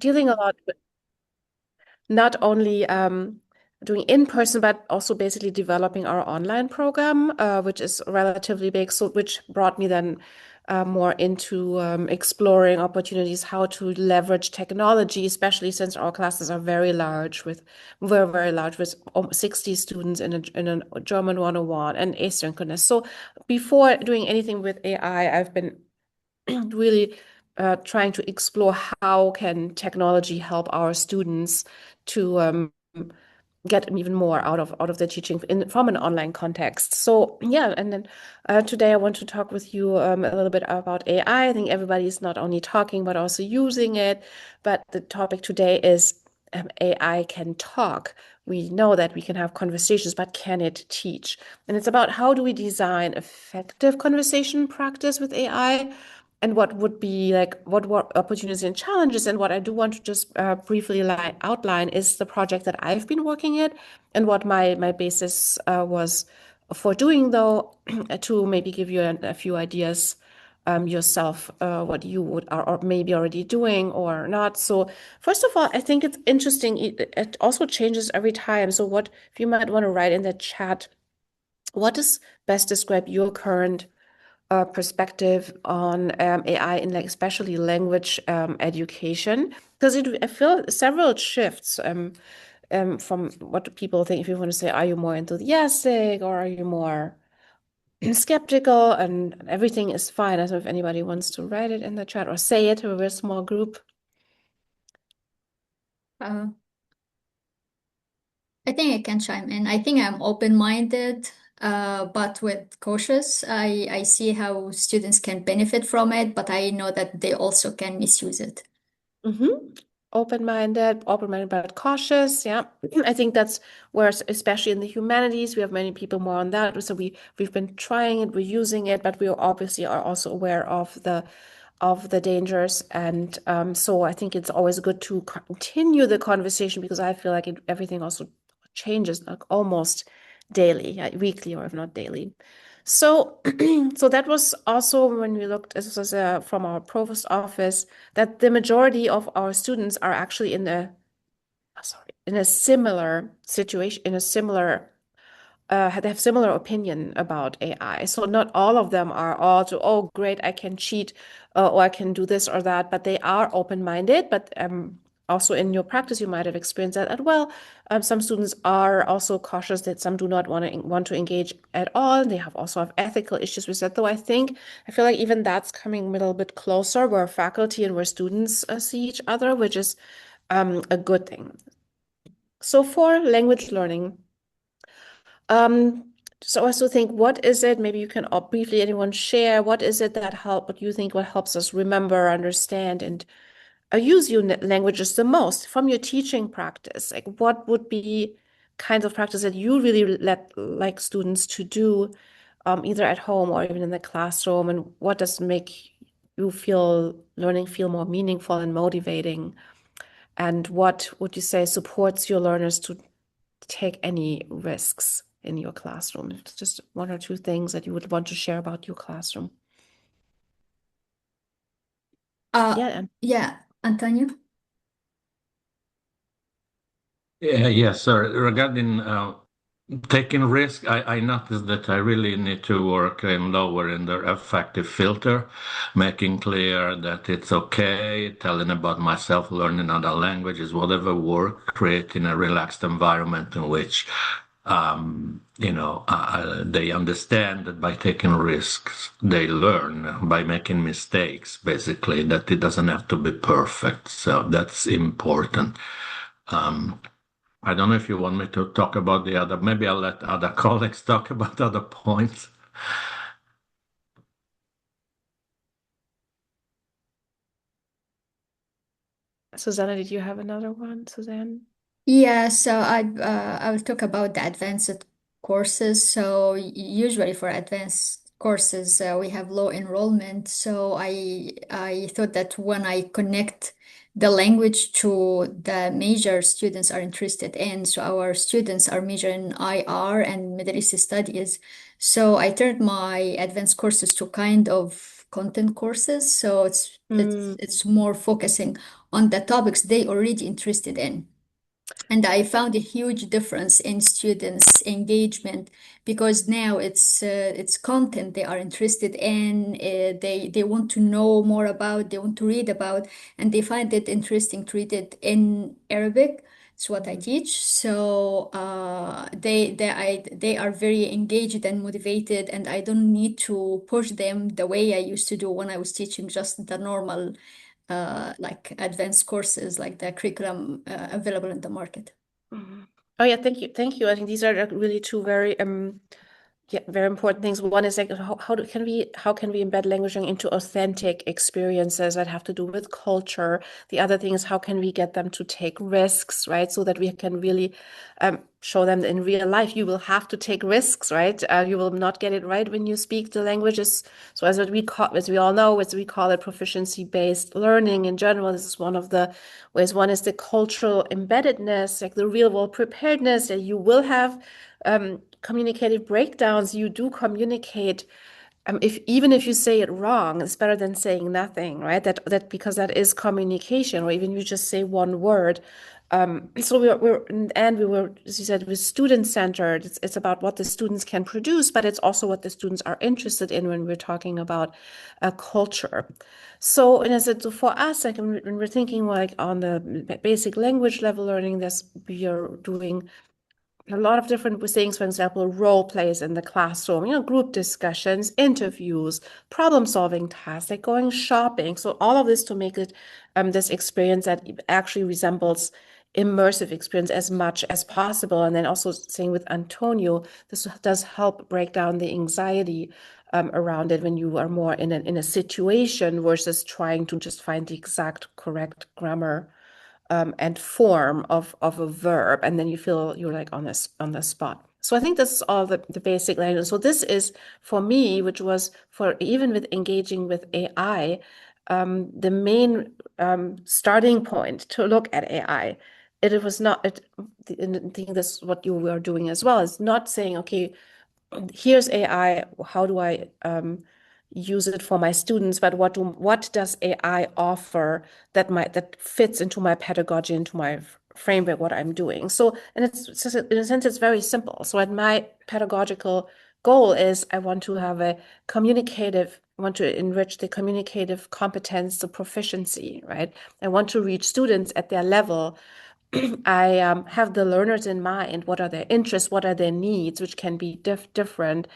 dealing a lot with not only doing in person, but also basically developing our online program, which is relatively big. So, which brought me then more into exploring opportunities, how to leverage technology, especially since our classes are very, very large, with 60 students in a German 101 and asynchronous. So, before doing anything with AI, I've been really trying to explore how can technology help our students to get even more out of the teaching from an online context. So yeah, and then today I want to talk with you a little bit about AI. I think everybody is not only talking but also using it. But the topic today is AI can talk. We know that we can have conversations, but can it teach? And it's about how do we design effective conversation practice with AI, and what would be like what opportunities and challenges. And what I do want to just briefly outline is the project that I've been working at, and what my basis was for doing, though, to maybe give you a few ideas yourself, what you would are or maybe already doing or not. So first of all, I think it's interesting. It also changes every time. So what if you might want to write in the chat, what does best describe your current perspective on AI in, like, especially language education? Because I feel several shifts from what do people think. If you want to say, are you more enthusiastic or are you more skeptical? And everything is fine. I don't know if anybody wants to write it in the chat or say it to a very small group. Uh, I think I can chime in. I think I'm open-minded, but with cautious. I see how students can benefit from it, but I know that they also can misuse it. Mm-hmm. Open-minded, but cautious. Yeah, I think that's where, especially in the humanities, we have many people more on that. So we've been trying it, we're using it, but we obviously are also aware of the dangers. And so I think it's always good to continue the conversation, because I feel like everything also changes, like almost daily, yeah, weekly, or if not daily. So, so that was also when we looked, this was from our provost office, that the majority of our students are actually in a similar situation, they have similar opinion about AI. So not all of them are all to, oh, great, I can cheat, or I can do this or that, but they are open-minded. But also in your practice, you might have experienced that as well. Some students are also cautious, that some do not want to engage at all. They also have ethical issues with that. Though I feel like even that's coming a little bit closer, where faculty and where students see each other, which is a good thing. So for language learning, um, so I also think, what is it? Maybe you can briefly, anyone share, what is it what you think, what helps us remember, understand, and use your languages the most from your teaching practice? Like, what would be kinds of practice that you really like students to do, either at home or even in the classroom? And what does make you feel learning feel more meaningful and motivating? And what would you say supports your learners to take any risks in your classroom? It's just one or two things that you would want to share about your classroom. Uh, Yeah, and yeah, Antonio. Yeah, yes, sir. Regarding taking risk, I noticed that I really need to work in lowering the affective filter, making clear that it's okay, telling about myself, learning other languages, whatever work, creating a relaxed environment in which, they understand that by taking risks, they learn by making mistakes, basically, that it doesn't have to be perfect. So that's important. Um, I don't know if you want me to talk about the other, maybe I'll let other colleagues talk about other points. Susanna, did you have another one, Suzanne? Yeah, so I will talk about the advanced courses. So usually for advanced courses, we have low enrollment. So I thought that when I connect the language to the major students are interested in, so our students are majoring in IR and Middle East studies. So I turned my advanced courses to kind of content courses. So it's Mm, it's more focusing on the topics they already interested in. And I found a huge difference in students' engagement because now it's content they are interested in. They want to know more about. They want to read about, and they find it interesting to read it in Arabic. It's what I teach. So they are very engaged and motivated, and I don't need to push them the way I used to do when I was teaching just the normal like advanced courses like the curriculum available in the market. Mhm. Oh yeah, thank you. I think these are really two very yeah, very important things. One is like how can we embed language learning into authentic experiences that have to do with culture? The other thing is how can we get them to take risks, right? So that we can really show them that in real life you will have to take risks, right? You will not get it right when you speak the languages. So as we all know, as we call it proficiency-based learning in general, this is one of the ways. One is the cultural embeddedness, like the real world preparedness that you will have communicative breakdowns. You do communicate. If even if you say it wrong, it's better than saying nothing, right? That because that is communication, or even you just say one word. So we were, as you said, we're student centered. It's about what the students can produce, but it's also what the students are interested in when we're talking about a culture. So, and as it for us, like when we're thinking like on the basic language level learning, this we are doing a lot of different things, for example, role plays in the classroom, group discussions, interviews, problem solving tasks, like going shopping. So all of this to make it this experience that actually resembles immersive experience as much as possible. And then also saying with Antonio, this does help break down the anxiety around it when you are more in a situation versus trying to just find the exact correct grammar and form of a verb, and then you feel you're like on the spot. So I think this is all the basic language. So this is for me, which was for even with engaging with AI, the main starting point to look at AI. It was not. I think that's what you were doing as well. It's not saying, okay, here's AI, how do I use it for my students, but what does AI offer that fits into my pedagogy, into my framework, what I'm doing. So, and it's in a sense, it's very simple. So, at my pedagogical goal is I want to have I want to enrich the communicative competence, the proficiency, right? I want to reach students at their level. I have the learners in mind. What are their interests? What are their needs, which can be different.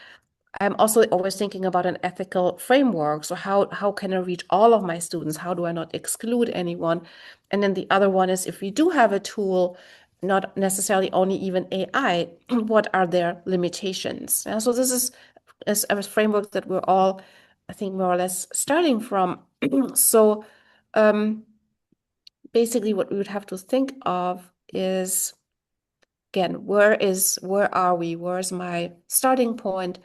I'm also always thinking about an ethical framework. So how can I reach all of my students? How do I not exclude anyone? And then the other one is if we do have a tool, not necessarily only even AI, what are their limitations? And so this is a framework that we're all, I think, more or less starting from. So basically what we would have to think of is, again, where are we? Where's my starting point?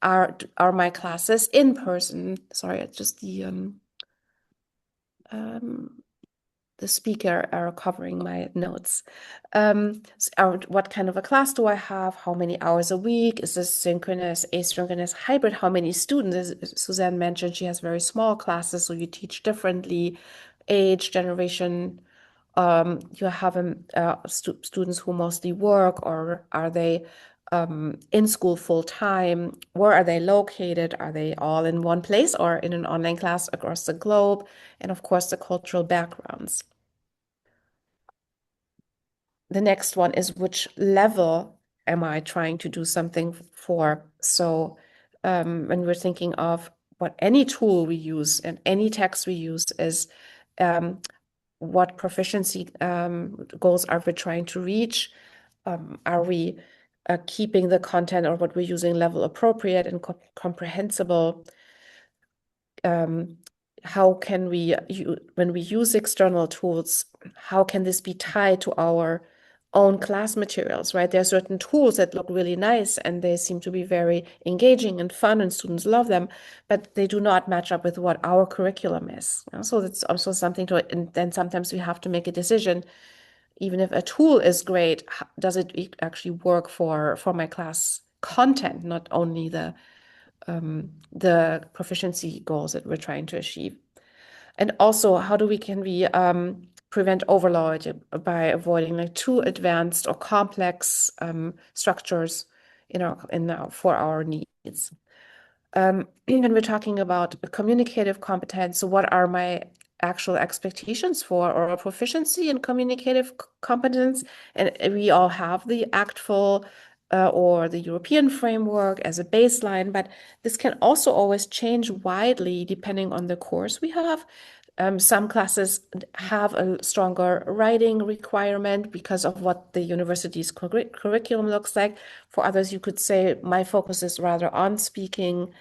Are my classes in person? Sorry, it's just the speaker are covering my notes. What kind of a class do I have? How many hours a week? Is this synchronous, asynchronous, hybrid? How many students? As Suzanne mentioned, she has very small classes, so you teach differently, age, generation. You have students who mostly work, or are they in school full time? Where are they located? Are they all in one place or in an online class across the globe? And of course, the cultural backgrounds. The next one is which level am I trying to do something for? So when we're thinking of what any tool we use and any text we use is what proficiency goals are we trying to reach? Are we keeping the content or what we're using level appropriate and comprehensible? How can we, when we use external tools, how can this be tied to our own class materials, right? There are certain tools that look really nice and they seem to be very engaging and fun and students love them, but they do not match up with what our curriculum is. So that's also something to, and then sometimes we have to make a decision. Even if a tool is great, does it actually work for my class content, not only the proficiency goals that we're trying to achieve? And also, how can we prevent overload by avoiding like too advanced or complex structures for our needs. When we're talking about communicative competence, so what are my actual expectations for or proficiency in communicative competence? And we all have the ACTFL or the European framework as a baseline, but this can also always change widely depending on the course we have. Some classes have a stronger writing requirement because of what the university's curriculum looks like. For others, you could say my focus is rather on speaking.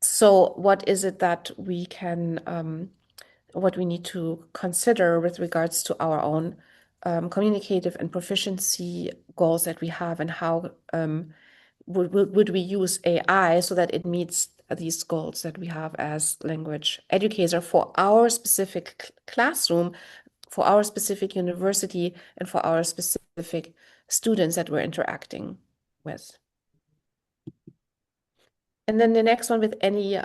So what is it that we can, what we need to consider with regards to our own communicative and proficiency goals that we have, and how would we use AI so that it meets these goals that we have as language educator for our specific classroom, for our specific university, and for our specific students that we're interacting with. And then the next one with any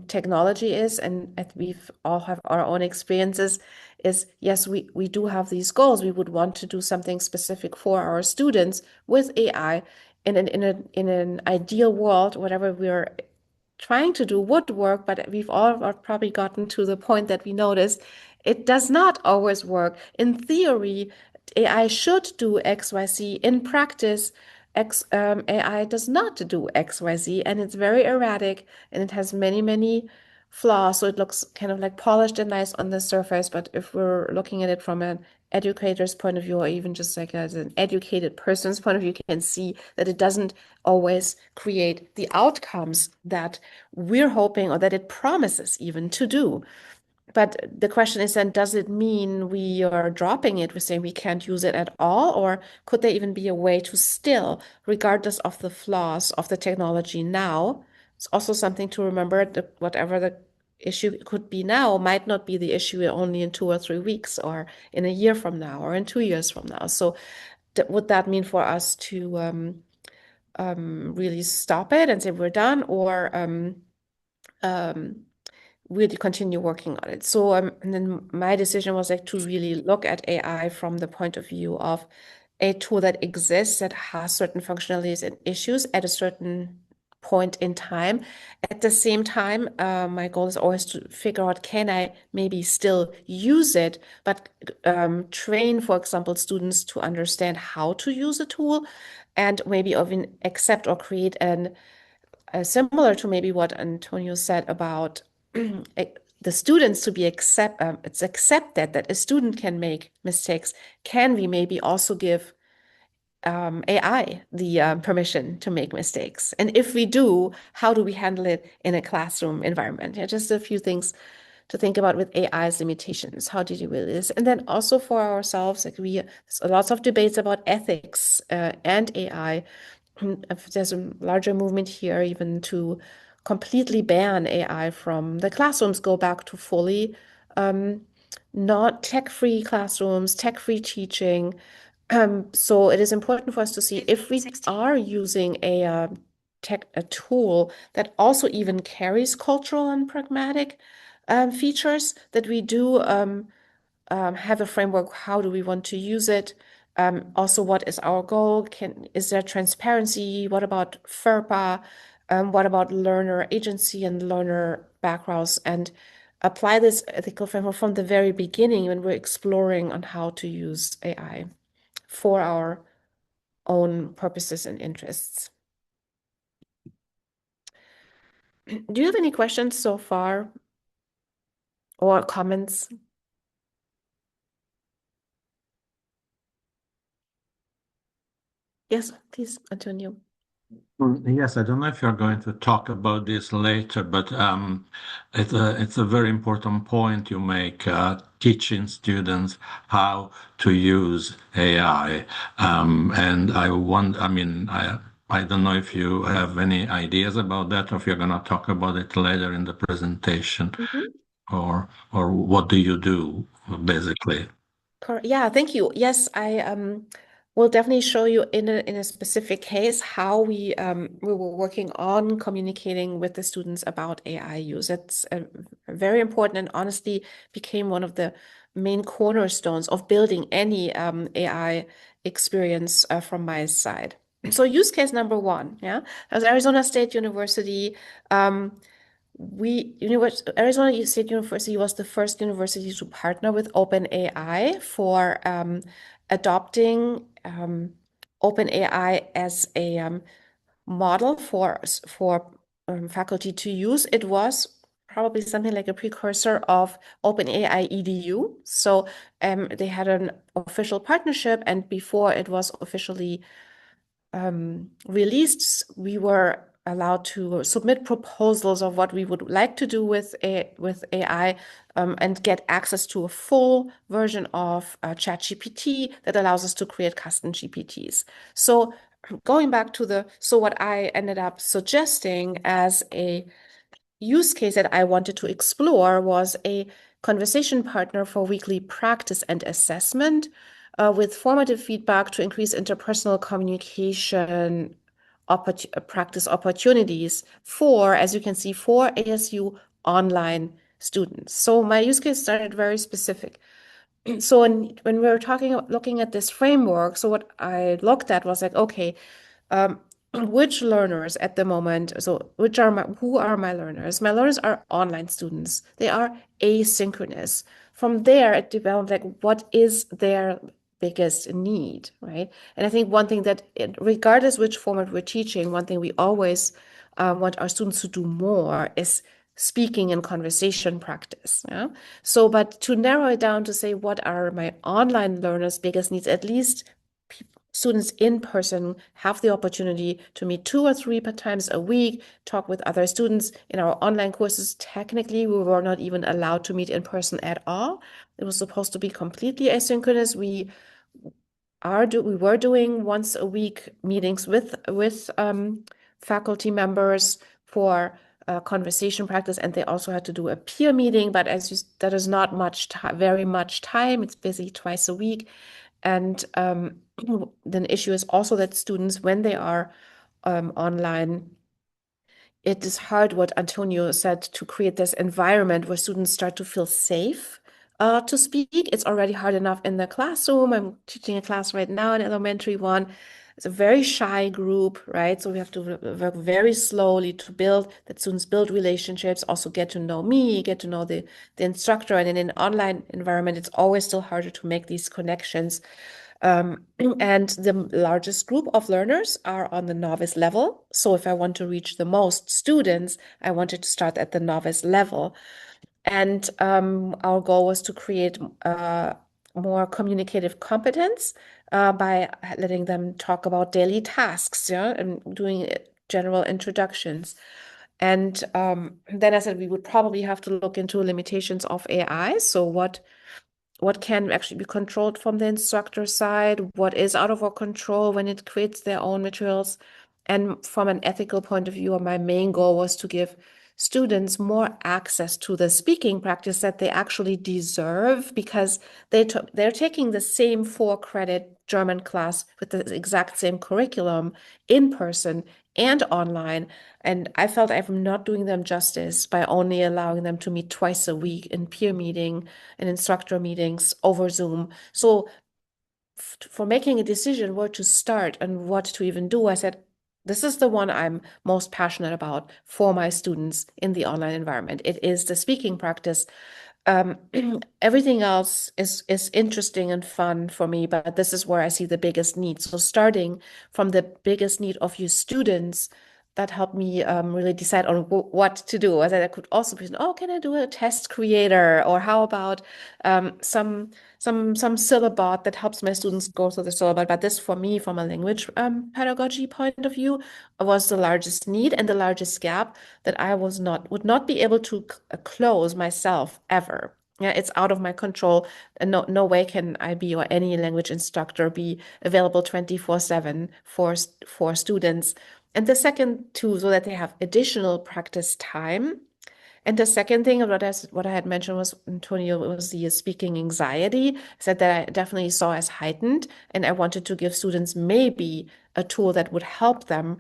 technology is, and we've all have our own experiences, is yes, we do have these goals. We would want to do something specific for our students with AI. In an ideal world, whatever we're trying to do would work, but we've all probably gotten to the point that we notice it does not always work. In theory, AI should do XYZ. In practice, AI does not do XYZ, and it's very erratic, and it has many, many flaws. So it looks kind of like polished and nice on the surface, but if we're looking at it from an educator's point of view, or even just like as an educated person's point of view, you can see that it doesn't always create the outcomes that we're hoping or that it promises even to do. But the question is then, does it mean we are dropping it? We're saying we can't use it at all? Or could there even be a way to still, regardless of the flaws of the technology now, it's also something to remember that whatever the issue could be now might not be the issue only in 2 or 3 weeks, or in a year from now, or in 2 years from now. So would that mean for us to really stop it and say we're done, or really continue working on it? So and then my decision was like to really look at AI from the point of view of a tool that exists, that has certain functionalities and issues at a certain point in time. At the same time, my goal is always to figure out, can I maybe still use it, but train, for example, students to understand how to use a tool, and maybe even accept or create an similar to maybe what Antonio said about the students to be it's accepted that a student can make mistakes. Can we maybe also give AI the permission to make mistakes? And if we do, how do we handle it in a classroom environment? Yeah, just a few things to think about with AI's limitations. How do you deal with this? And then also for ourselves, like there's lots of debates about ethics and AI. There's a larger movement here even to completely ban AI from the classrooms, go back to fully not tech-free classrooms, tech-free teaching. So it is important for us to see if we are using a tool that also even carries cultural and pragmatic features, that we do have a framework. How do we want to use it? Also, what is our goal? Is there transparency? What about FERPA? What about learner agency and learner backgrounds? And apply this ethical framework from the very beginning when we're exploring on how to use AI for our own purposes and interests. Do you have any questions so far or comments? Yes, please, Antonio. Yes, I don't know if you're going to talk about this later, but it's a very important point you make, teaching students how to use AI. And I don't know if you have any ideas about that, or if you're going to talk about it later in the presentation, or what do you do basically? Yeah, thank you. Yes, We'll definitely show you in a specific case how we were working on communicating with the students about AI use. It's very important and honestly became one of the main cornerstones of building any AI experience from my side. So use case number one, yeah, as Arizona State University. Arizona State University was the first university to partner with OpenAI for adopting OpenAI as a model for faculty to use. It was probably something like a precursor of OpenAI EDU. So they had an official partnership, and before it was officially released, we were allowed to submit proposals of what we would like to do with AI and get access to a full version of ChatGPT that allows us to create custom GPTs. So going back to what I ended up suggesting as a use case that I wanted to explore was a conversation partner for weekly practice and assessment with formative feedback to increase interpersonal communication practice opportunities for, as you can see, for ASU online students. So my use case started very specific. So when we were looking at this framework, so what I looked at was like, okay, which learners at the moment, so who are my learners? My learners are online students. They are asynchronous. From there, it developed like what is their biggest need, right? And I think one thing that, regardless which format we're teaching, one thing we always want our students to do more is speaking and conversation practice. Yeah. So, but to narrow it down to say what are my online learners' biggest needs, at least students in person have the opportunity to meet 2 or 3 times a week, talk with other students. In our online courses, technically, we were not even allowed to meet in person at all. It was supposed to be completely asynchronous. We were doing once a week meetings with faculty members for conversation practice, and they also had to do a peer meeting. But that is not very much time. It's busy twice a week, and the issue is also that students, when they are online, it is hard, what Antonio said, to create this environment where students start to feel safe to speak. It's already hard enough in the classroom. I'm teaching a class right now, an elementary one. It's a very shy group, right? So we have to work very slowly to that students build relationships, also get to know me, get to know the instructor. And in an online environment, it's always still harder to make these connections. And the largest group of learners are on the novice level. So if I want to reach the most students, I wanted to start at the novice level. And our goal was to create more communicative competence by letting them talk about daily tasks, yeah, and doing general introductions. And then I said we would probably have to look into limitations of AI. So what can actually be controlled from the instructor side, what is out of our control when it creates their own materials. And from an ethical point of view, my main goal was to give students more access to the speaking practice that they actually deserve, because they're taking the same 4-credit German class with the exact same curriculum in person and online. And I felt I'm not doing them justice by only allowing them to meet twice a week in peer meeting and instructor meetings over Zoom. So for making a decision where to start and what to even do, I said, this is the one I'm most passionate about for my students in the online environment. It is the speaking practice. Um, Everything else is interesting and fun for me, but this is where I see the biggest need. So starting from the biggest need of your students, that helped me really decide on what to do. As I could also be, oh, can I do a test creator, or how about some syllabus that helps my students go through the syllabus? But this, for me, from a language pedagogy point of view, was the largest need and the largest gap that I would not be able to close myself ever. Yeah, it's out of my control. And no way can I be, or any language instructor be, available 24/7 for students. And the second, too, so that they have additional practice time, And the second thing, what I had mentioned was, Antonio, was the speaking anxiety. I said that I definitely saw as heightened, and I wanted to give students maybe a tool that would help them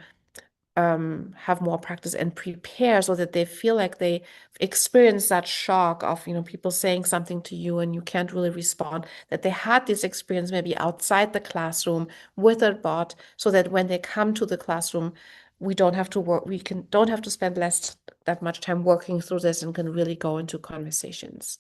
have more practice and prepare so that they feel like they experience that shock of, people saying something to you and you can't really respond, that they had this experience maybe outside the classroom with a bot, so that when they come to the classroom, we don't have to work, don't have to spend less that much time working through this and can really go into conversations.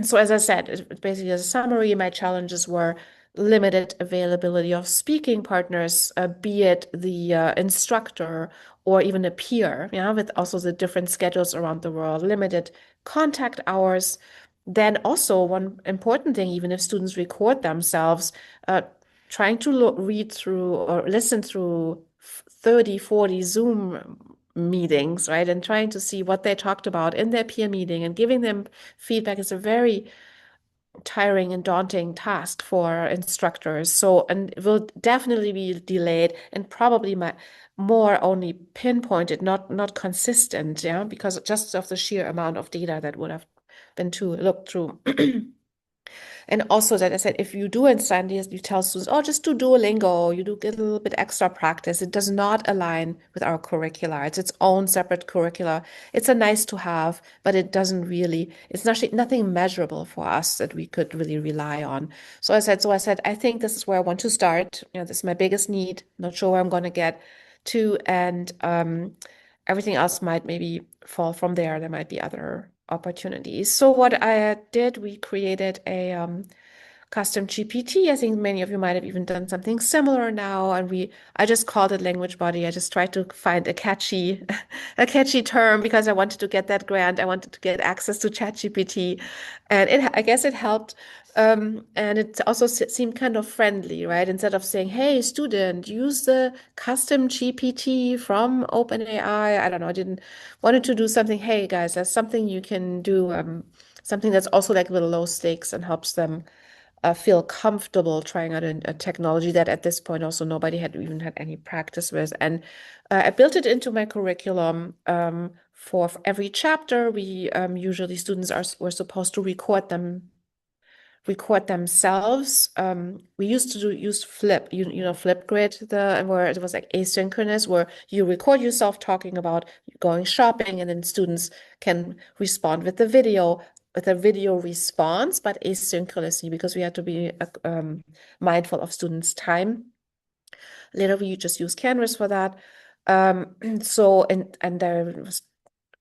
So as I said, basically as a summary, my challenges were limited availability of speaking partners, be it the instructor or even a peer, with also the different schedules around the world, limited contact hours. Then also one important thing, even if students record themselves, trying to read through or listen through 30, 40 Zoom meetings, right? And trying to see what they talked about in their peer meeting and giving them feedback is a very tiring and daunting task for instructors. So, and it will definitely be delayed and probably more only pinpointed, not consistent, because just of the sheer amount of data that would have been to look through. And also that I said, if you do understand this, you tell students, oh, just do Duolingo, you do get a little bit extra practice. It does not align with our curricula. It's its own separate curricula. It's a nice to have, but it doesn't really, it's nothing measurable for us that we could really rely on. So I said, I think this is where I want to start. This is my biggest need. Not sure where I'm going to get to. And everything else might maybe fall from there. There might be other opportunities. So what I did, we created a custom GPT. I think many of you might have even done something similar now. And I just called it language body. I just tried to find a catchy, a catchy term because I wanted to get that grant. I wanted to get access to ChatGPT, and I guess it helped. And it also seemed kind of friendly, right? Instead of saying, "Hey, student, use the custom GPT from OpenAI." I don't know. I didn't wanted to do something. Hey, guys, there's something you can do. Something that's also like a little low stakes and helps them feel comfortable trying out a technology that at this point also nobody had even had any practice with. And I built it into my curriculum. For every chapter, we usually students were supposed to record themselves. We used to use Flip, Flipgrid, where it was like asynchronous, where you record yourself talking about going shopping, and then students can respond with a video response, but asynchronously, because we had to be mindful of students' time. Later, we just use Canvas for that. So, and there was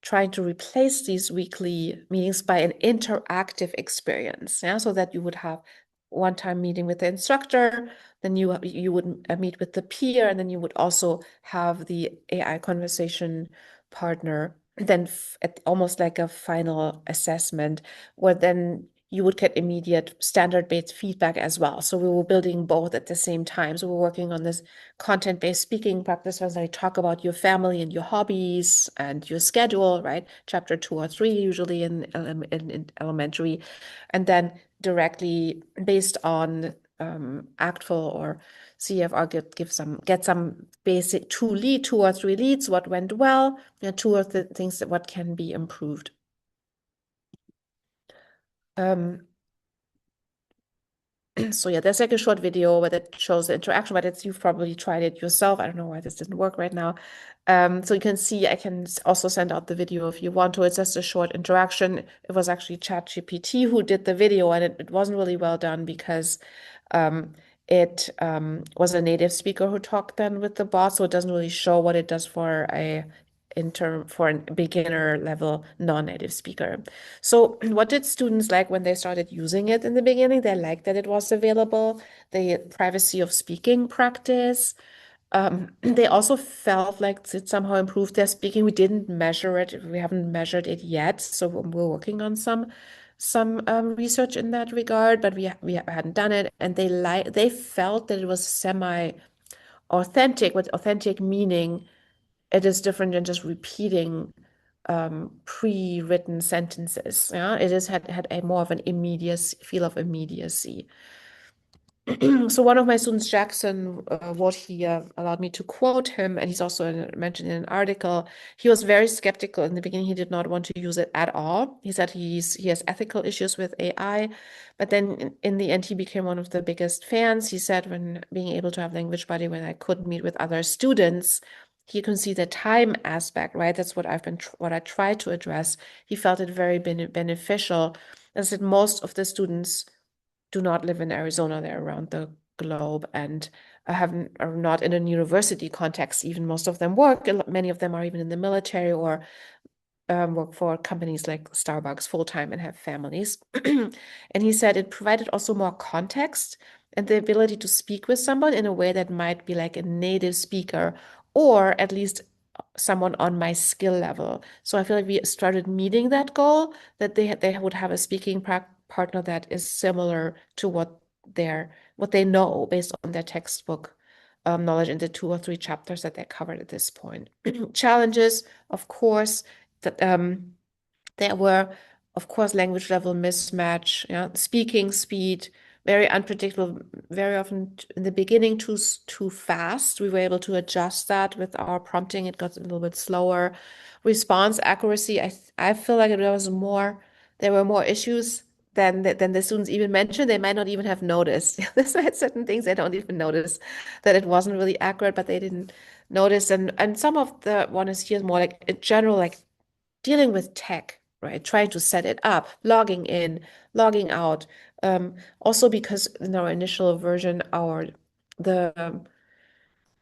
trying to replace these weekly meetings by an interactive experience, so that you would have one-time meeting with the instructor, then you would meet with the peer, and then you would also have the AI conversation partner, then at almost like a final assessment, where then you would get immediate standard-based feedback as well. So we were building both at the same time. So we're working on this content-based speaking practice where I talk about your family and your hobbies and your schedule, right? Chapter 2 or 3, usually in elementary. And then directly based on ACTFL or CFR, get some basic 2 or 3 leads, what went well, and 2 of the things that what can be improved. So yeah, there's like a short video where that shows the interaction, but you've probably tried it yourself. I don't know why this didn't work right now. So you can see, I can also send out the video if you want to. It's just a short interaction. It was actually ChatGPT who did the video, and it wasn't really well done because it was a native speaker who talked then with the bot, so it doesn't really show what it does for a beginner level non-native speaker. So what did students like when they started using it in the beginning? They liked that it was available, the privacy of speaking practice. They also felt like it somehow improved their speaking. We didn't measure it. We haven't measured it yet. So we're working on some research in that regard, but we hadn't done it. And they felt that it was semi-authentic, with authentic meaning it is different than just repeating pre-written sentences. Yeah, it is had a more of an immediate feel of immediacy. So one of my students, Jackson, what he allowed me to quote him, and he's also mentioned in an article. He was very skeptical in the beginning. He did not want to use it at all. He said he has ethical issues with AI, but then in the end, he became one of the biggest fans. He said when being able to have language buddy when I couldn't meet with other students, he can see the time aspect, right? That's what what I tried to address. He felt it very beneficial. As said, most of the students do not live in Arizona. They're around the globe and are not in a university context. Even most of them work. Many of them are even in the military or work for companies like Starbucks full time and have families. And he said it provided also more context and the ability to speak with someone in a way that might be like a native speaker or at least someone on my skill level. So I feel like we started meeting that goal that they would have a speaking partner that is similar to what they know based on their textbook knowledge in the 2 or 3 chapters that they covered at this point. Challenges, of course, that there were, of course, language level mismatch, yeah, speaking speed, very unpredictable, very often in the beginning too fast. We were able to adjust that with our prompting. It got a little bit slower. Response accuracy, I feel like there were more issues than the students even mentioned. They might not even have noticed. There's certain things they don't even notice that it wasn't really accurate, but they didn't notice. And some of the one is here more like in general, like dealing with tech, right? Trying to set it up, logging in, logging out. Also because in our initial version, the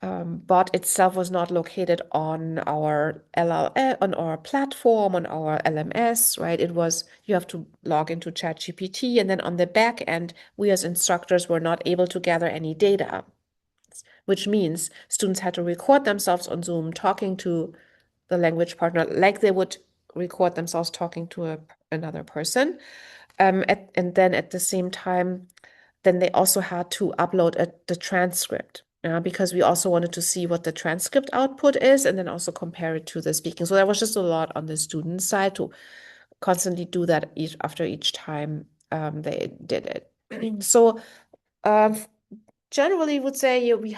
bot itself was not located on our LLM, on our platform, on our LMS, right? It was, you have to log into ChatGPT, and then on the back end, we as instructors were not able to gather any data, which means students had to record themselves on Zoom talking to the language partner like they would record themselves talking to another person. And then at the same time, then they also had to upload the transcript. Because we also wanted to see what the transcript output is and then also compare it to the speaking. So there was just a lot on the student side to constantly do that after each time they did it. So um, generally would say we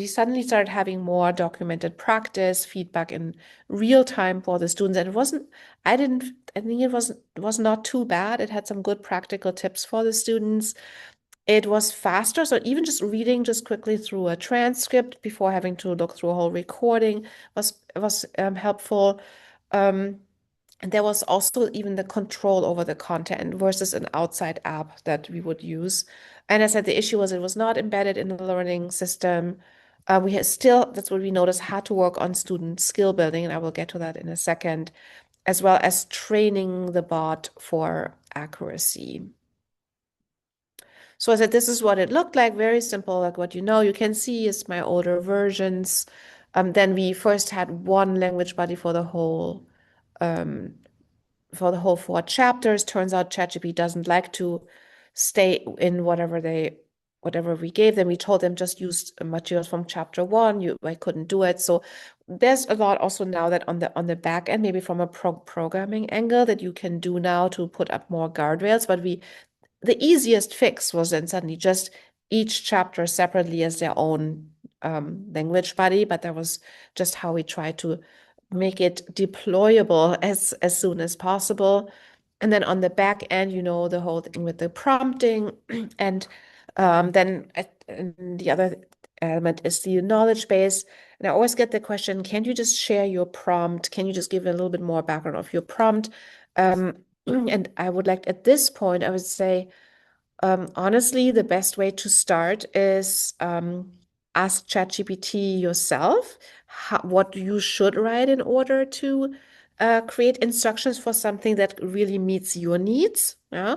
suddenly started having more documented practice feedback in real time for the students, and I think it was not too bad. It had some good practical tips for the students. It was faster, so even just reading just quickly through a transcript before having to look through a whole recording was helpful. um, and there was also even the control over the content versus an outside app that we would use. And I said the issue was it was not embedded in the learning system. We had still, that's what we noticed, had to work on student skill building, and I will get to that in a second, as well as training the bot for accuracy. So I said, this is what it looked like, very simple, like what you can see is my older versions. Then we first had one language buddy um, for the whole 4 chapters. Turns out ChatGPT doesn't like to stay in whatever we gave them. We told them just use materials from chapter 1. I couldn't do it. So there's a lot also now that on the back end, maybe from a programming angle, that you can do now to put up more guardrails. But the easiest fix was then suddenly just each chapter separately as their own language buddy, but that was just how we try to make it deployable as soon as possible. And then on the back end, the whole thing with the prompting, and and the other element is the knowledge base. And I always get the question, can you just share your prompt? Can you just give a little bit more background of your prompt? And I would like, at this point, I would say, honestly, the best way to start is ask ChatGPT yourself what you should write in order to create instructions for something that really meets your needs. Yeah.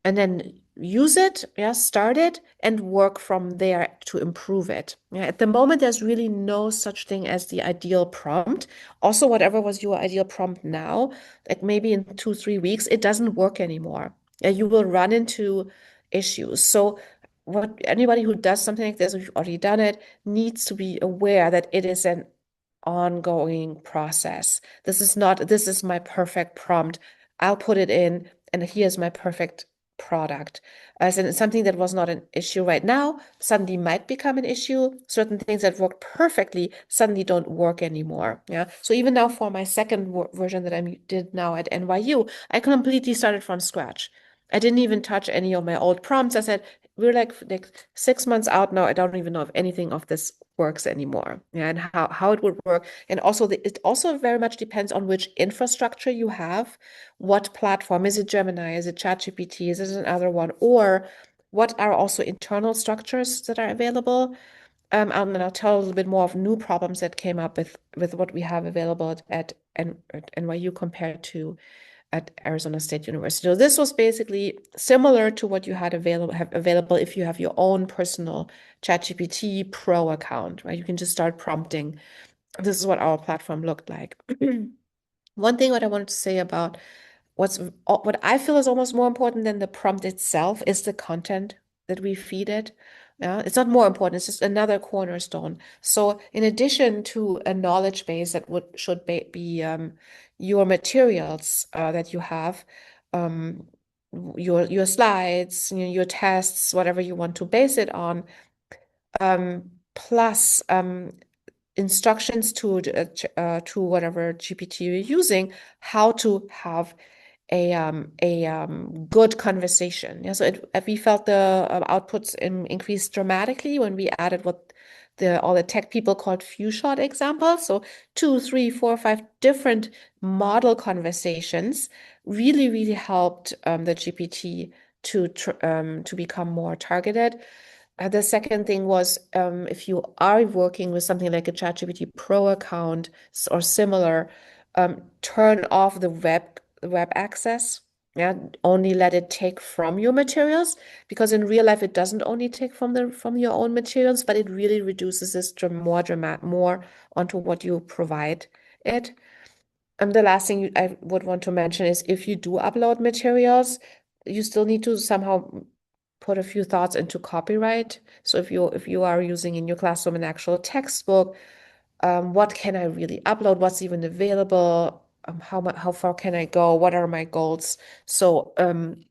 And then use it, yeah, start it and work from there to improve it. Yeah, at the moment, there's really no such thing as the ideal prompt. Also, whatever was your ideal prompt now, like maybe in 2, 3 weeks, it doesn't work anymore. Yeah, you will run into issues. So anybody who does something like this, if you've already done it, needs to be aware that it is an ongoing process. This is my perfect prompt. I'll put it in, and here's my perfect product. As in something that was not an issue right now, suddenly might become an issue. Certain things that worked perfectly suddenly don't work anymore. Yeah. So even now for my second version that I did now at NYU, I completely started from scratch. I didn't even touch any of my old prompts. I said, we're like 6 months out now. I don't even know if anything of this works anymore. Yeah, and how it would work. And also it also very much depends on which infrastructure you have. What platform? Is it Gemini? Is it ChatGPT? Is it another one? Or what are also internal structures that are available? And I'll tell a little bit more of new problems that came up with what we have available at NYU compared to at Arizona State University. So this was basically similar to what you had available if you have your own personal ChatGPT Pro account, right? You can just start prompting. This is what our platform looked like. One thing what I wanted to say about what I feel is almost more important than the prompt itself is the content that we feed it. Yeah, it's not more important, it's just another cornerstone. So in addition to a knowledge base that should be your materials that you have, um, your slides, your tests, whatever you want to base it on, plus instructions to whatever GPT you're using, how to have a good conversation. Yeah, so we felt the outputs increased dramatically when we added what all the tech people called few shot examples. So 2, 3, 4, 5 different model conversations really helped the GPT to become more targeted. The second thing was if you are working with something like a ChatGPT Pro account or similar, turn off the web access. Yeah, only let it take from your materials, because in real life it doesn't only take from your own materials, but it really reduces this more onto what you provide it. The last thing I would want to mention is if you do upload materials, you still need to somehow put a few thoughts into copyright. So if you are using in your classroom an actual textbook, what can I really upload? What's even available? How far can I go? What are my goals? So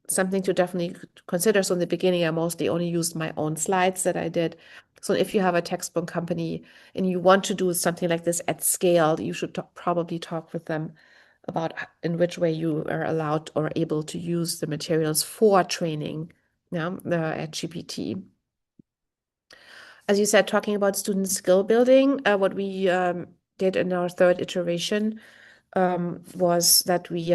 something to definitely consider. So in the beginning, I mostly only used my own slides that I did. So if you have a textbook company and you want to do something like this at scale, you should probably talk with them about in which way you are allowed or able to use the materials for training, yeah, at GPT. As you said, talking about student skill building, what we did in our third iteration was that we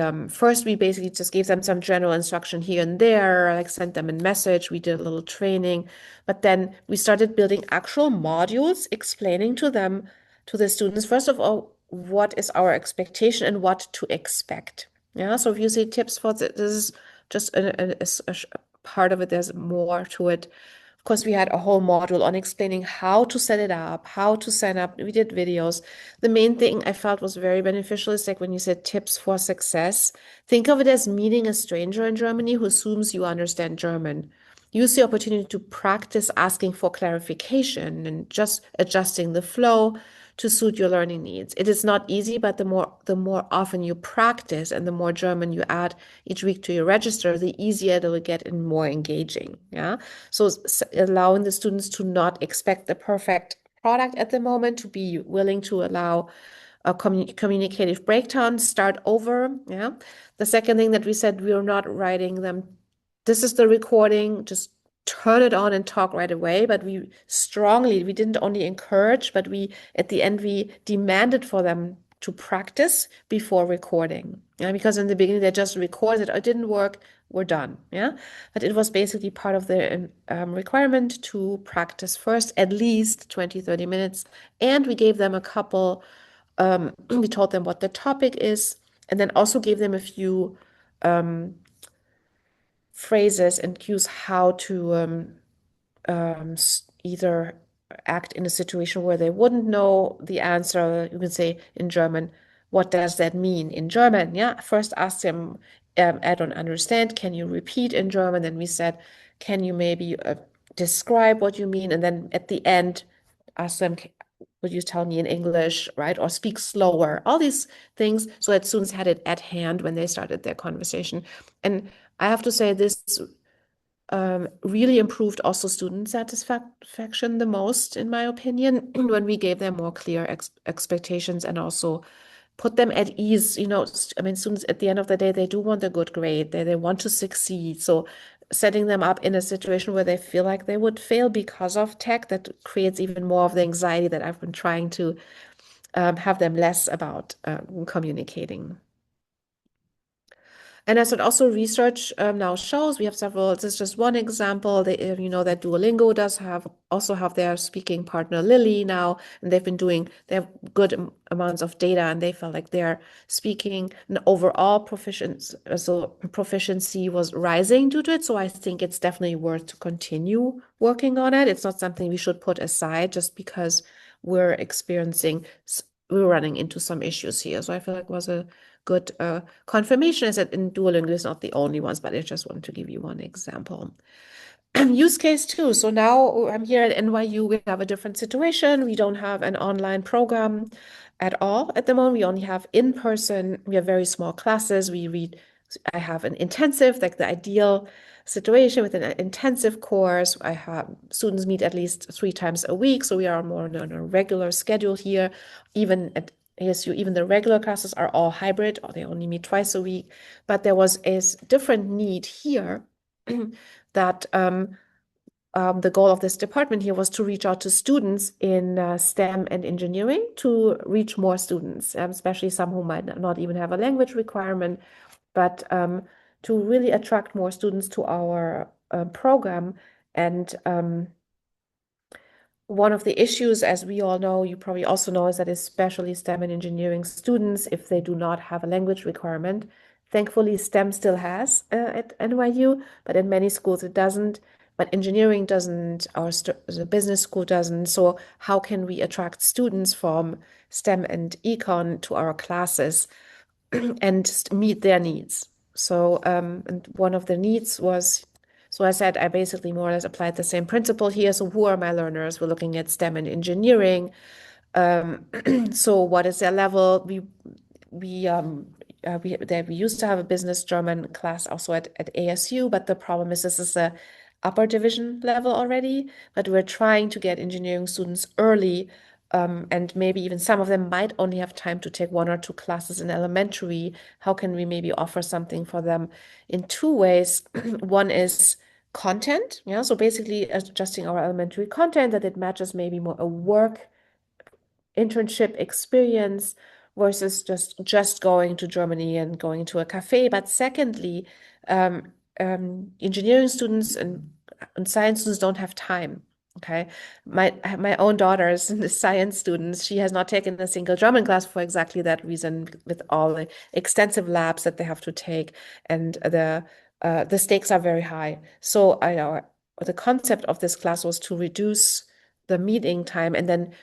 basically just gave them some general instruction here and there, like sent them a message, we did a little training, but then we started building actual modules explaining to the students, first of all, what is our expectation and what to expect. Yeah, so if you see tips for this is just a part of it, there's more to it. Of course, we had a whole module on explaining how to set it up, how to sign up. We did videos. The main thing I felt was very beneficial is like when you said tips for success, think of it as meeting a stranger in Germany who assumes you understand German. Use the opportunity to practice asking for clarification and just adjusting the flow to suit your learning needs. It is not easy, but the more often you practice and the more German you add each week to your register, the easier it will get and more engaging. Yeah. So allowing the students to not expect the perfect product at the moment, to be willing to allow a communicative breakdown, start over. Yeah. The second thing that we said, we are not writing them, this is the recording, just turn it on and talk right away. But we didn't only encourage, but at the end, we demanded for them to practice before recording. Yeah, because in the beginning they just recorded, it didn't work, we're done. Yeah, but it was basically part of the requirement to practice first, at least 20-30 minutes. And we gave them a couple, we told them what the topic is, and then also gave them a few phrases and cues how to either act in a situation where they wouldn't know the answer. You can say in German, what does that mean in German? Yeah, first ask them, I don't understand. Can you repeat in German? Then we said, can you maybe describe what you mean? And then at the end, ask them, would you tell me in English, right? Or speak slower, all these things, so that students had it at hand when they started their conversation. And I have to say, this really improved also student satisfaction the most, in my opinion, when we gave them more clear expectations and also put them at ease. I mean, students at the end of the day, they do want a good grade. They want to succeed. So setting them up in a situation where they feel like they would fail because of tech, that creates even more of the anxiety that I've been trying to have them less about communicating. And as it also research now shows, we have several. This is just one example. That Duolingo does have their speaking partner Lily now, and they have good amounts of data, and they felt like their speaking and overall proficiency was rising due to it. So I think it's definitely worth to continue working on it. It's not something we should put aside just because we're running into some issues here. So I feel like it was a good confirmation is that in Duolingo is not the only ones, but I just want to give you one example. Use case too. So now I'm here at NYU. We have a different situation. We don't have an online program at all at the moment. We only have in person. We have very small classes. I have an intensive, like the ideal situation with an intensive course. I have students meet at least 3 times a week. So we are more on a regular schedule here. Even at ASU, even the regular classes are all hybrid, or they only meet twice a week. But there was a different need here that the goal of this department here was to reach out to students in STEM and engineering to reach more students, especially some who might not even have a language requirement, but to really attract more students to our program. And one of the issues, as we all know, you probably also know, is that especially STEM and engineering students, if they do not have a language requirement, thankfully STEM still has at NYU, but in many schools it doesn't. But engineering doesn't, or the business school doesn't. So how can we attract students from STEM and econ to our classes and meet their needs? So, and one of the needs was, so I said I basically more or less applied the same principle here. So who are my learners? We're looking at STEM and engineering. So what is their level? We used to have a business German class also at ASU, but the problem is this is a upper division level already, but we're trying to get engineering students early, and maybe even some of them might only have time to take 1 or 2 classes in elementary. How can we maybe offer something for them in 2 ways? One is content, yeah, so basically adjusting our elementary content that it matches maybe more a work internship experience versus just going to Germany and going to a cafe. But secondly, engineering students and science students don't have time. Okay, my own daughter is a science student. She has not taken a single German class for exactly that reason, with all the extensive labs that they have to take, and the stakes are very high. So the concept of this class was to reduce the meeting time, and then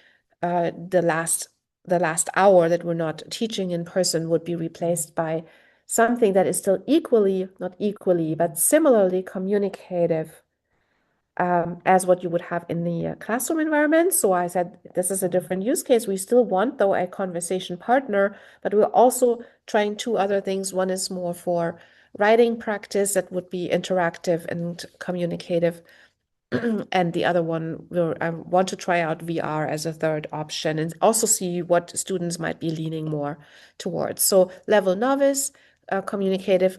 the last hour that we're not teaching in person would be replaced by something that is still not equally, but similarly communicative as what you would have in the classroom environment. So I said, this is a different use case. We still want, though, a conversation partner, but we're also trying 2 other things. One is more for writing practice that would be interactive and communicative. And the other one, I want to try out VR as a third option and also see what students might be leaning more towards. So level novice, communicative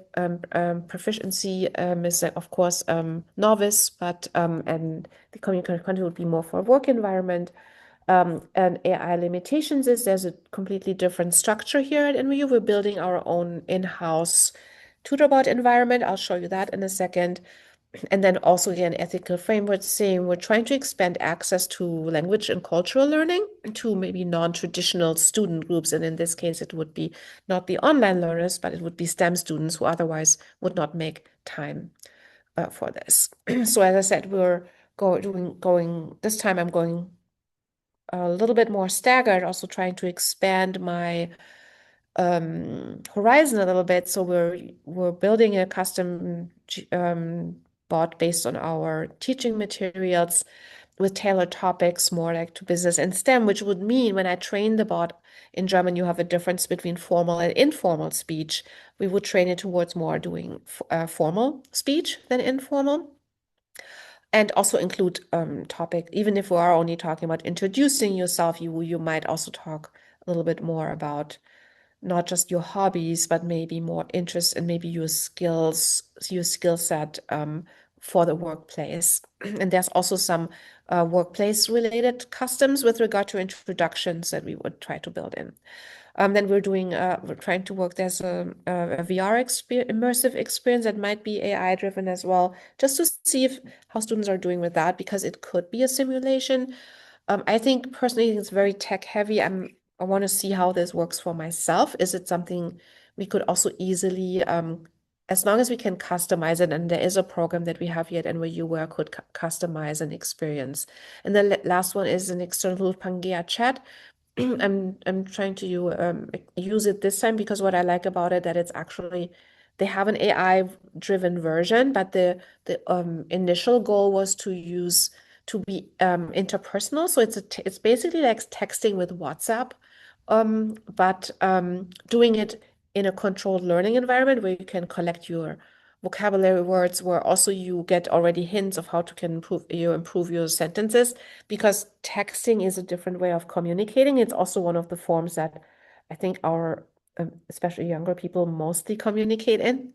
proficiency is of course novice, but and the communicative content would be more for a work environment. And AI limitations is there's a completely different structure here at NYU. We're building our own in-house tutorbot environment. I'll show you that in a second. And then also again, ethical framework saying we're trying to expand access to language and cultural learning to maybe non-traditional student groups. And in this case, it would be not the online learners, but it would be STEM students who otherwise would not make time for this. So as I said, we're going this time I'm going a little bit more staggered, also trying to expand my horizon a little bit. So we're building a custom bot based on our teaching materials with tailored topics more like to business and STEM, which would mean when I train the bot in German, you have a difference between formal and informal speech. We would train it towards more doing formal speech than informal. and also include topic. Even if we are only talking about introducing yourself, you might also talk a little bit more about not just your hobbies, but maybe more interest and maybe your skill set for the workplace. And there's also some workplace related customs with regard to introductions that we would try to build in. Then we're trying to work, there's a VR immersive experience that might be AI driven as well, just to see how students are doing with that, because it could be a simulation. I think personally it's very tech heavy. I want to see how this works for myself. Is it something we could also easily, as long as we can customize it, and there is a program that we have here at NYU where I could customize an experience. And the last one is an external Pangea chat. I'm trying to use it this time because what I like about it that it's actually they have an AI driven version, but the initial goal was to be interpersonal. So it's basically like texting with WhatsApp, but doing it in a controlled learning environment where you can collect your vocabulary words, where also you get already hints of how to can improve your sentences, because texting is a different way of communicating. It's also one of the forms that I think our especially younger people mostly communicate in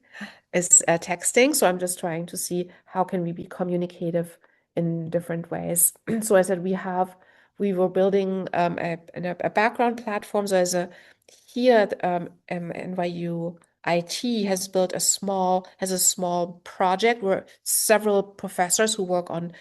is texting. So I'm just trying to see how can we be communicative in different ways. So I said we were building a background platform. So here NYU IT has built has a small project where several professors who work on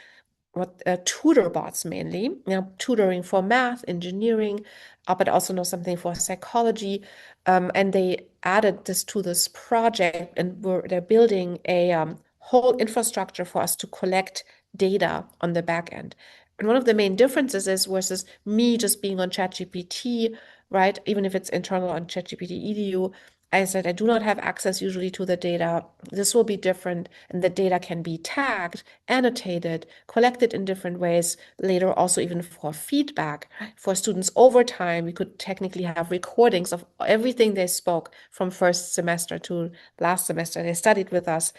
what tutor bots mainly, tutoring for math, engineering, but also know something for psychology. And they added this to this project, and they're building a whole infrastructure for us to collect data on the back end. And one of the main differences is versus me just being on ChatGPT, right? Even if it's internal on ChatGPT edu, I said I do not have access usually to the data. This will be different, and the data can be tagged, annotated, collected in different ways later, also even for feedback for students over time. We could technically have recordings of everything they spoke from first semester to last semester they studied with us.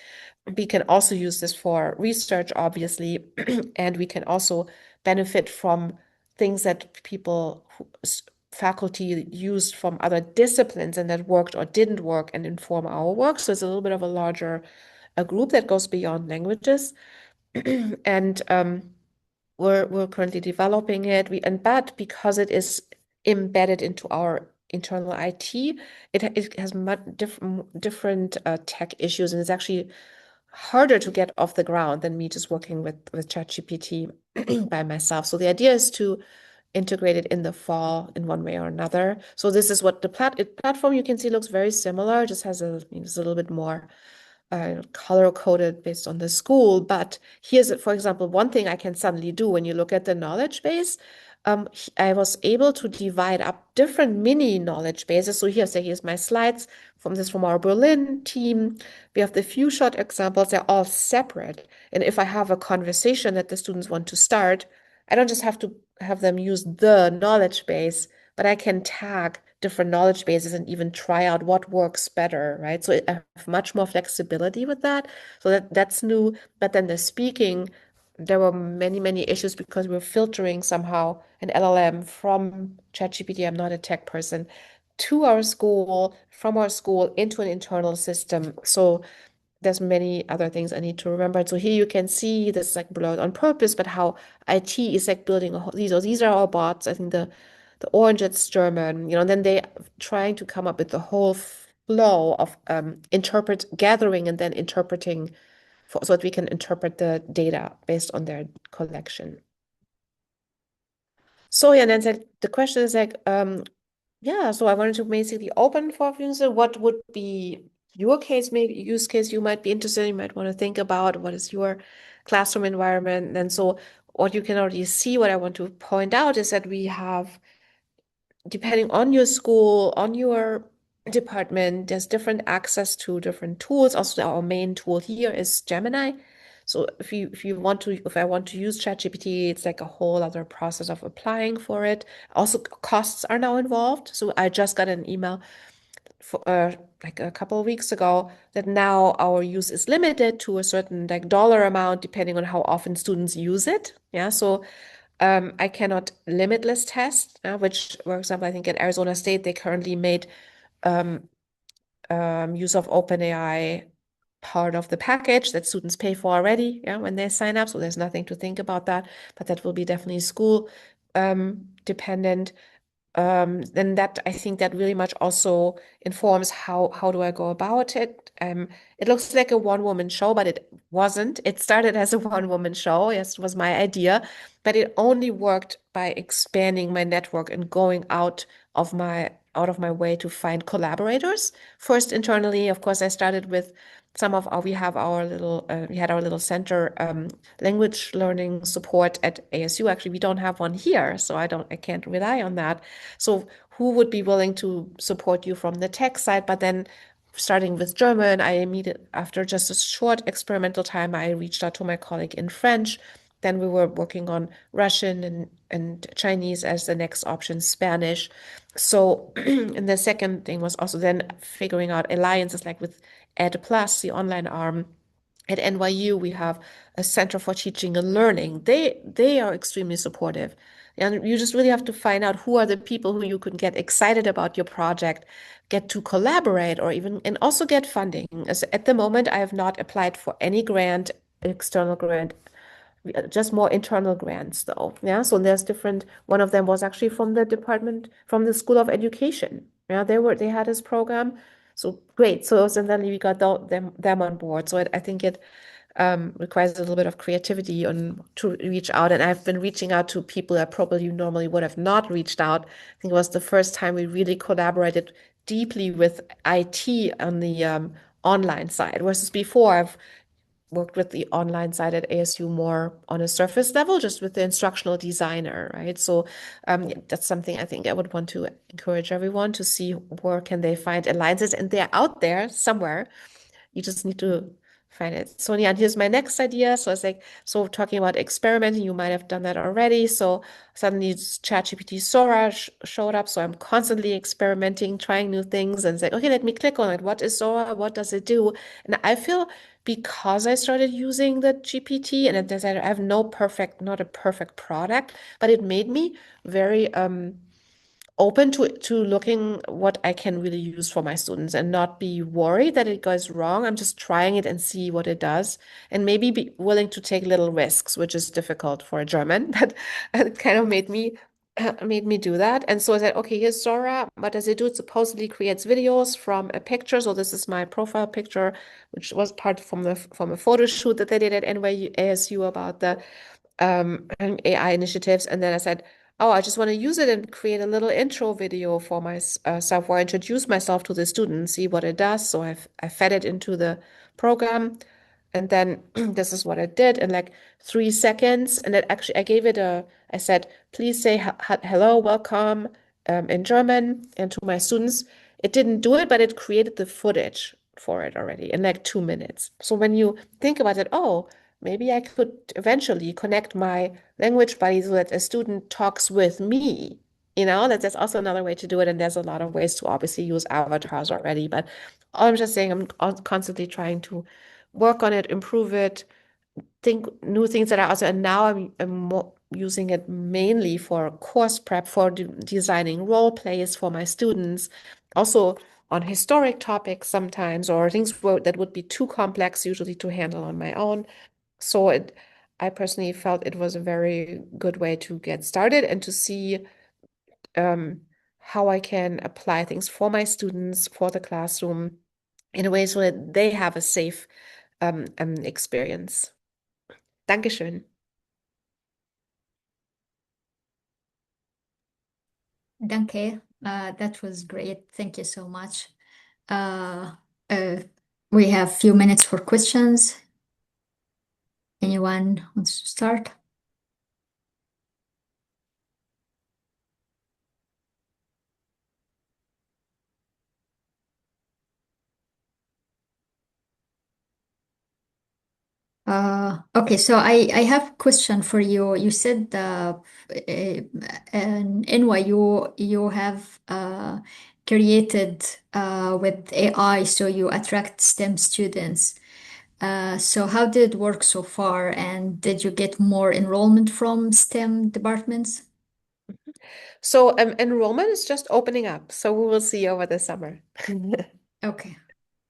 We can also use this for research, obviously, and we can also benefit from things that faculty used from other disciplines and that worked or didn't work and inform our work. So it's a little bit of a larger a group that goes beyond languages. And we're currently developing it. But because it is embedded into our internal IT, it has much different tech issues, and it's actually harder to get off the ground than me just working with ChatGPT by myself. So the idea is to integrate it in the fall in one way or another. So this is what the platform you can see looks very similar, just has it's a little bit more color coded based on the school. But here's, for example, one thing I can suddenly do when you look at the knowledge base. I was able to divide up different mini knowledge bases. So here's my slides from our Berlin team. We have the few short examples. They're all separate. And if I have a conversation that the students want to start, I don't just have to have them use the knowledge base, but I can tag different knowledge bases and even try out what works better, right? So I have much more flexibility with that. So that's new. But then the speaking, there were many, many issues because we're filtering somehow an LLM from ChatGPT. I'm not a tech person, to our school, from our school into an internal system. So there's many other things I need to remember. So here you can see this like blurred on purpose, but how IT is like building these are our bots. I think the orange, it's German, and then they trying to come up with the whole flow of gathering and then interpreting so that we can interpret the data based on their collection. So yeah, and then like, the question is like, yeah, so I wanted to basically open for views. What would be your case, maybe use case you might be interested in, you might want to think about what is your classroom environment. And so what you can already see, what I want to point out is that we have, depending on your school, on your department, there's different access to different tools. Also, our main tool here is Gemini. So if I want to use ChatGPT, it's like a whole other process of applying for it. Also, costs are now involved. So I just got an email for, like a couple of weeks ago that now our use is limited to a certain like dollar amount depending on how often students use it. Yeah, so I cannot limitless test, which, for example, I think at Arizona State they currently made um, use of OpenAI part of the package that students pay for already, yeah, when they sign up. So there's nothing to think about that, but that will be definitely school dependent. Then that I think that really much also informs how do I go about it. It looks like a one-woman show, but it wasn't. It started as a one-woman show. Yes, it was my idea, but it only worked by expanding my network and going out of my way to find collaborators. First internally, of course, I started with some of our, we had our little center, language learning support at ASU. Actually, we don't have one here, so I can't rely on that. So who would be willing to support you from the tech side? But then starting with German, I immediately, after just a short experimental time, I reached out to my colleague in French. Then we were working on Russian and Chinese as the next option, Spanish. So, and the second thing was also then figuring out alliances like with Ed Plus, the online arm. At NYU, we have a Center for Teaching and Learning. They are extremely supportive. And you just really have to find out who are the people who you can get excited about your project, get to collaborate, or even and also get funding. As at the moment, I have not applied for any grant, external grant, just more internal grants though. Yeah. So there's different, one of them was actually from the department, from the School of Education. Yeah, they had this program. So great. So then we got them on board. So I think it requires a little bit of creativity on to reach out. And I've been reaching out to people that probably normally would have not reached out. I think it was the first time we really collaborated deeply with IT on the online side, versus before I've worked with the online side at ASU more on a surface level, just with the instructional designer, right? So yeah, that's something I think I would want to encourage everyone to see where can they find alliances, and they're out there somewhere. You just need to find it. So yeah, and here's my next idea. So it's like, so talking about experimenting, you might have done that already. So suddenly ChatGPT Sora showed up. So I'm constantly experimenting, trying new things and say, okay, let me click on it. What is Sora? What does it do? And I feel because I started using the GPT and as I have not a perfect product, but it made me very open to looking what I can really use for my students and not be worried that it goes wrong. I'm just trying it and see what it does, and maybe be willing to take little risks, which is difficult for a German, but it kind of made me do that. And so I said, okay, here's Sora. What does it do? It supposedly creates videos from a picture. So this is my profile picture, which was part from a photo shoot that they did at NYU ASU about the AI initiatives. And then I said, oh, I just want to use it and create a little intro video for myself where I introduce myself to the student, see what it does. So I fed it into the program. And then this is what I did in like 3 seconds. And it actually, I said, please say hello, welcome in German and to my students. It didn't do it, but it created the footage for it already in like 2 minutes. So when you think about it, oh, maybe I could eventually connect my language buddy so that a student talks with me. That's also another way to do it. And there's a lot of ways to obviously use avatars already. But I'm just saying, I'm constantly trying to work on it, improve it, think new things that are also. And now I'm more using it mainly for course prep, for designing role plays for my students, also on historic topics sometimes, or things that would be too complex usually to handle on my own. So I personally felt it was a very good way to get started and to see um, how I can apply things for my students, for the classroom, in a way so that they have a safe experience. Dankeschön. Danke. That was great. Thank you so much. Uh, uh, we have few minutes for questions. Anyone wants to start? Okay, so I have a question for you. You said in NYU you have created with AI, so you attract STEM students. So how did it work so far, and did you get more enrollment from STEM departments? So enrollment is just opening up. So we will see over the summer. Okay.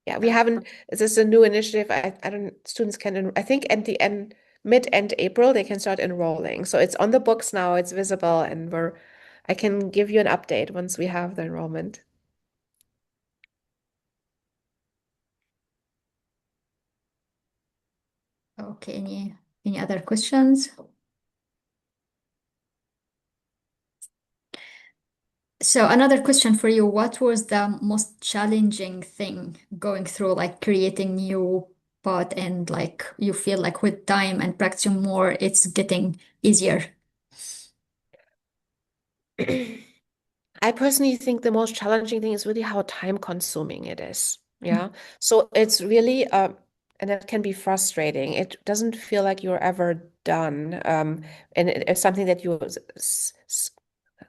Yeah, we haven't, this is a new initiative. I don't, students can, I think at the end, mid-end April, they can start enrolling. So it's on the books now, it's visible, and I can give you an update once we have the enrollment. Okay. Any other questions? So another question for you, what was the most challenging thing going through like creating new pod, and like you feel like with time and practicing more, it's getting easier? I personally think the most challenging thing is really how time consuming it is. Yeah. So it's really, and it can be frustrating. It doesn't feel like you're ever done. And it's something that you're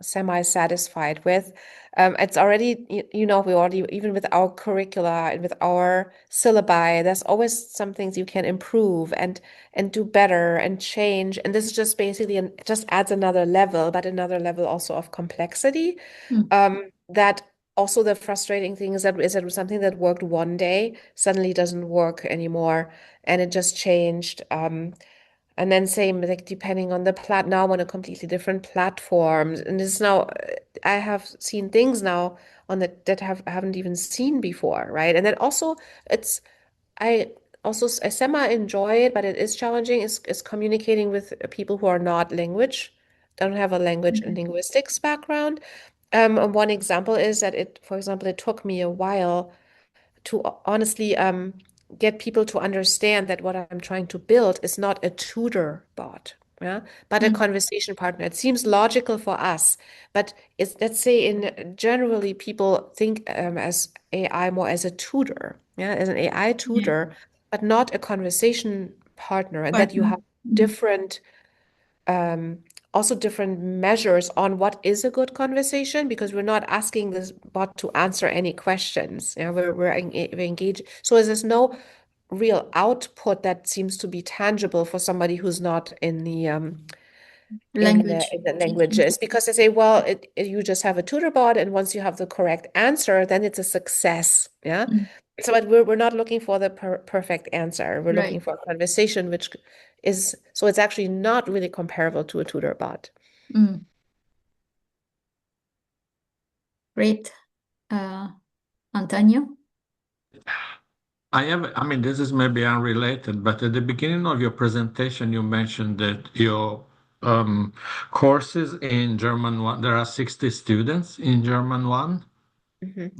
semi-satisfied with. It's already, we already, even with our curricula and with our syllabi, there's always some things you can improve and do better and change. And this is just basically, it just adds another level, but another level also of complexity. Mm. That also the frustrating thing is that something that worked one day suddenly doesn't work anymore, and it just changed. And then same, like depending on the now on a completely different platforms. And this is now, I have seen things now on that haven't even seen before, right? And then also it's I I semi enjoy it, but it is challenging. Is communicating with people who are not don't have a language and linguistics background. And one example is that for example, it took me a while to honestly get people to understand that what I'm trying to build is not a tutor bot, yeah, but a Mm. conversation partner. It seems logical for us, but it's, let's say, in generally people think as AI more as a tutor, yeah, as an AI Yeah. tutor, but not a conversation partner, and that you Partner. have Mm. different um, also different measures on what is a good conversation, because we're not asking this bot to answer any questions. Yeah, we're engaged. So there's no real output that seems to be tangible for somebody who's not Language in the teaching. languages, because they say, well, you just have a tutor bot, and once you have the correct answer, then it's a success. Yeah. Mm. So but we're not looking for the perfect answer. We're looking Right. for a conversation, which is so it's actually not really comparable to a tutor bot. Mm. Great. Uh, Antonio? I mean, this is maybe unrelated, but at the beginning of your presentation, you mentioned that your um, courses in German 1, there are 60 students in German 1, Mhm.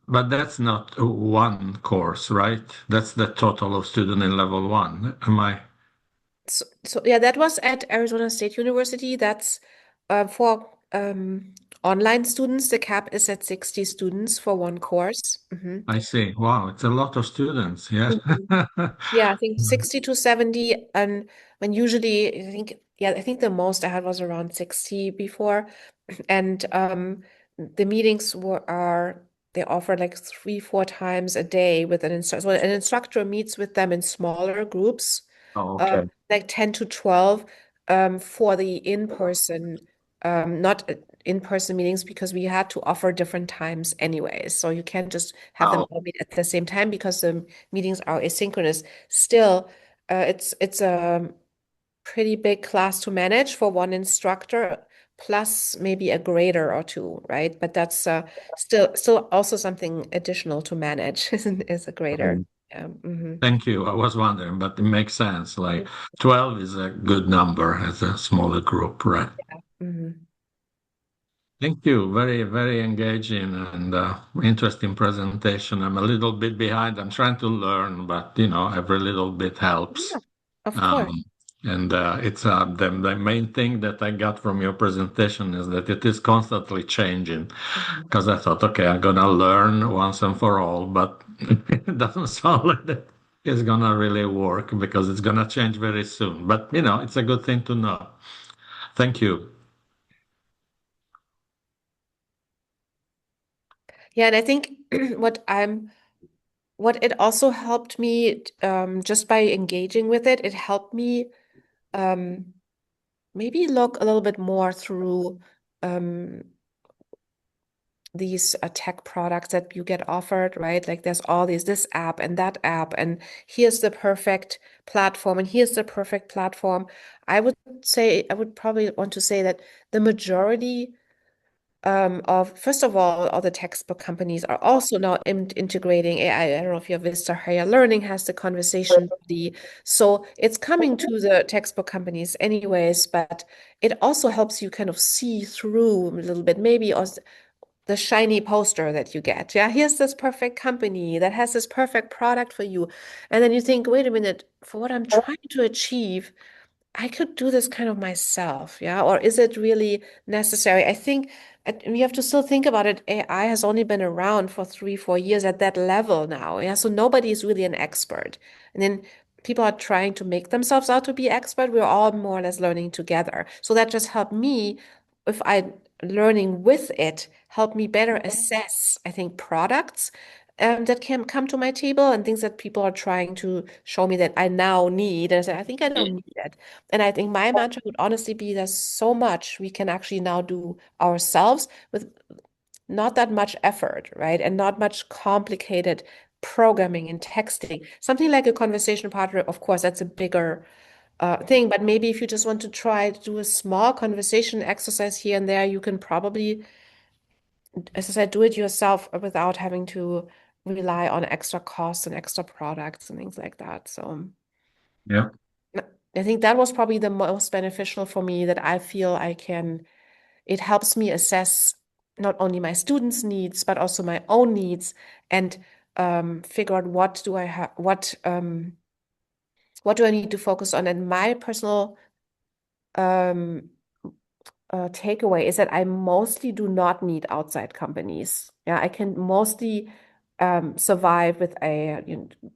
but that's not one course, right? That's the total of student in level 1. Am I? So yeah, that was at Arizona State University. That's for online students. The cap is at 60 students for one course. I see. Wow, it's a lot of students. Yes. Mhm. Yeah, I think 60 to 70. And when usually, I think the most I had was around 60 before. And the meetings they offer like 3, 4 times a day with an instructor. So an instructor meets with them in smaller groups, Oh, okay. like 10 to 12, for the in-person, not in-person meetings, because we had to offer different times anyways. So you can't just have them Oh, all meet at the same time because the meetings are asynchronous. Still, it's a pretty big class to manage for one instructor, plus maybe a grader or two, right? But that's still also something additional to manage is a grader. okay. Yeah. Thank you. I was wondering, but it makes sense. Like 12 is a good number as a smaller group, right? hmm Thank you. Very, very engaging and interesting presentation. I'm a little bit behind. I'm trying to learn, but every little bit helps. Yeah, of course. Um, and it's the main thing that I got from your presentation is that it is constantly changing. Mhm. Because I thought, okay, I'm gonna learn once and for all, but it doesn't sound like that it's gonna really work because it's gonna change very soon. But it's a good thing to know. Thank you. Yeah, and I think what it also helped me just by engaging with it, it helped me um, maybe look a little bit more through um, these tech products that you get offered, right? Like there's all these, this app and that app, and here's the perfect platform, and here's the perfect platform. I would say, I would probably want to say that the majority of, first of all the textbook companies are also now integrating AI. I don't know if your Vista Higher Learning has the conversation, so it's coming to the textbook companies anyways, but it also helps you kind of see through a little bit, maybe also the shiny poster that you get. Yeah, here's this perfect company that has this perfect product for you. And then you think, wait a minute, for what I'm trying to achieve, I could do this kind of myself, yeah? Or is it really necessary? I think we have to still think about it. AI has only been around for 3, 4 years at that level now, yeah? So nobody is really an expert. And then people are trying to make themselves out to be expert. We're all more or less learning together. So that just helped me, if I learning with it, help me better assess, I think, products that can come to my table and things that people are trying to show me that I now need. And I say, I think I don't need it. And I think my mantra would honestly be there's so much we can actually now do ourselves with not that much effort, right? And not much complicated programming and texting. Something like a conversation partner, of course, that's a bigger thing. But maybe if you just want to try to do a small conversation exercise here and there, you can probably, as I said, do it yourself without having to rely on extra costs and extra products and things like that. So. Yeah. I think that was probably the most beneficial for me that I feel I can, it helps me assess not only my students' needs, but also my own needs and figure out what do I have, what do I need to focus on. And my personal um, takeaway is that I mostly do not need outside companies. Yeah, I can mostly survive with a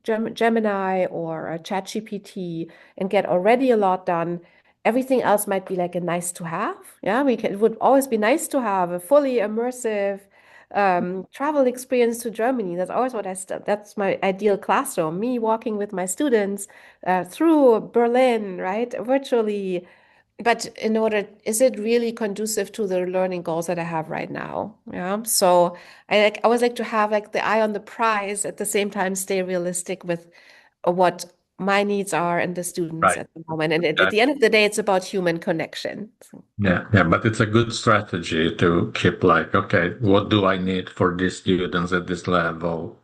Gemini or a ChatGPT and get already a lot done. Everything else might be like a nice to have. Yeah, it would always be nice to have a fully immersive travel experience to Germany. That's always what that's my ideal classroom. Me walking with my students through Berlin, right, virtually, but in order, is it really conducive to the learning goals that I have right now? Yeah. So I always like to have like the eye on the prize at the same time, stay realistic with what my needs are and the students Right. at the moment. And at Yeah. the end of the day, it's about human connection. So, Yeah, yeah, but it's a good strategy to keep like, okay, what do I need for these students at this level,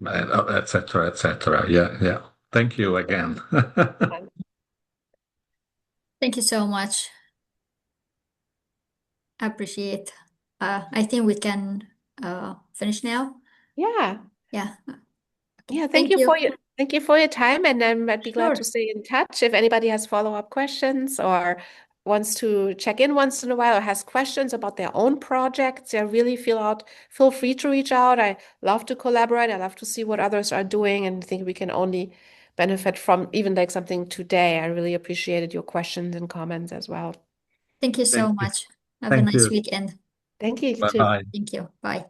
et cetera, et cetera. Yeah, yeah. Thank you again. Thank you so much. I appreciate. I think we can finish now. yeah. Yeah. Okay. Yeah, Thank you. thank you for your time, and I'd be glad to Sure. stay in touch if anybody has follow-up questions or wants to check in once in a while or has questions about their own projects. Yeah, really feel free to reach out. I love to collaborate. I love to see what others are doing, and think we can only benefit from even like something today. I really appreciated your questions and comments as well. Thank you Thank so you. much. Have a Thank nice you. weekend. Thank you, you Bye too. bye. Thank you. Bye.